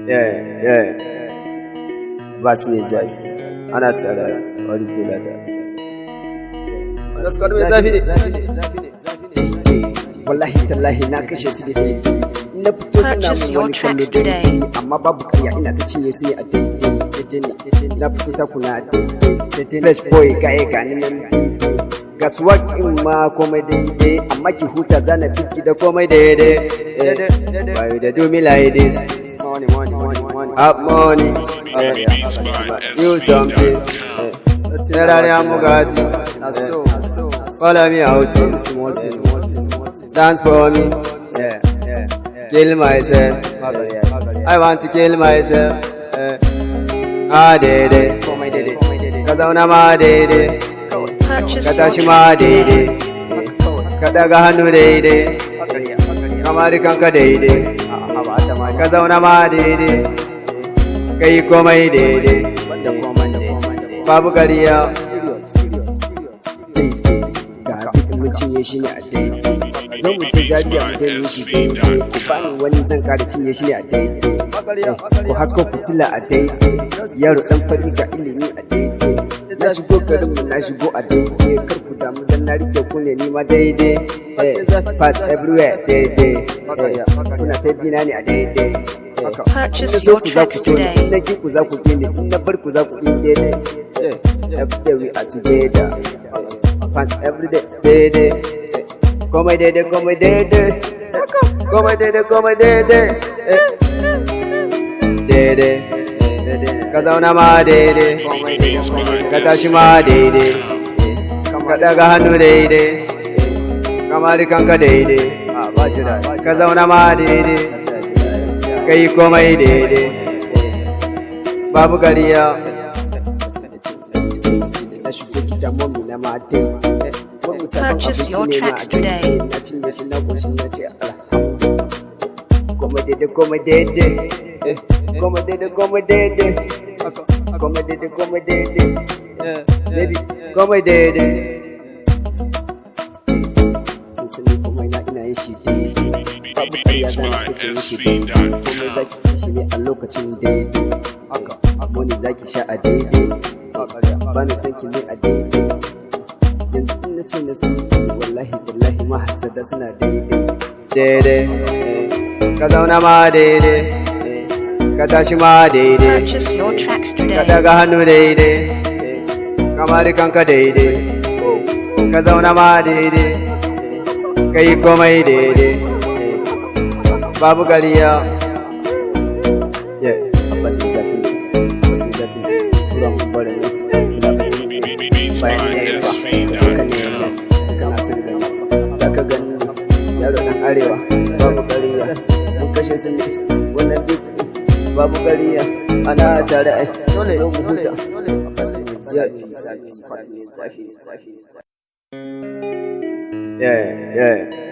Yeah. Bas mai zafi. Ana tare wani dole da. Wanda suka mai zafi ne. Wallahi tallahi na kashe su da daidai. Na fito suna mun wani kallo daidai. Amma babu karya ina ta cinye su ne a daidai. Na fito ta kuna a daidai. Fresh boy gaye gani nan daidai. Ga swag in ma komai daidai. Amma ki huta zana fiki da komai daidai. Why you dey do me like this? Money. Up money. You something. Generally I'm Bugatti. Follow me out. Dance for me. Kill myself. I want to kill myself. Dede. Kazauna ma dede. Katashi ma dede. Kadaga hannu dede. Kamari kanka dede. Kazauna ma dede. Kai komai dede. Babu kariya. Ga fitin mun cinye shi ne a daidai. Zan mu ce zariya mu je shi daidai. Ku bani wani zan kara cinye shi ne a daidai. Ku hasko fitila a daidai. Yaro dan fari ga ilimi a daidai. Na shigo garin mu na shigo a daidai. Kar ku damu dan na rike ku ne ni ma daidai. Parts everywhere daidai. Kuna ta bina ne a daidai. Purchase your tracks today. Na ki ku za ku gini, na bar ku za ku yi daidai. Every day we are together. Fans every day daidai. Komai daidai, komai daidai. Komai daidai, komai daidai. Daidai. Ka zauna ma daidai. Ka tashi ma daidai. Ka daga hannu daidai. Kamar kanka daidai. Ka zauna ma daidai. Kai komai daidai. Babu kariya. Purchase your tracks today. Komai daidai, komai daidai. Komai daidai, komai daidai. Komai daidai, komai daidai. Baby, komai daidai. Sani komai na ina yin shi daidai. Babu kariya zana kashe yake daidai. Komai zaki ci shi ne a lokacin daidai. Wani zaki sha a daidai. Bani san ki ne a daidai. Yanzu in na ce na so ki wallahi mahasada suna daidai. Ka zauna ma daidai. Ka tashi ma daidai. Purchase your tracks Ka today. daga hannu daidai. Kamar kanka daidai. Ka zauna ma daidai. Kai komai daidai. Babu kariya. Abbas mai zafi. Kura mun bari ne. Bayan ya yi ba. Kana son gani. Zaka gani. Yaro dan arewa. Babu kariya. Mun kashe su ne. Wannan beat. Babu kariya. Ana tare ai. Dole mu huta. Abbas mai zafi. Yeah.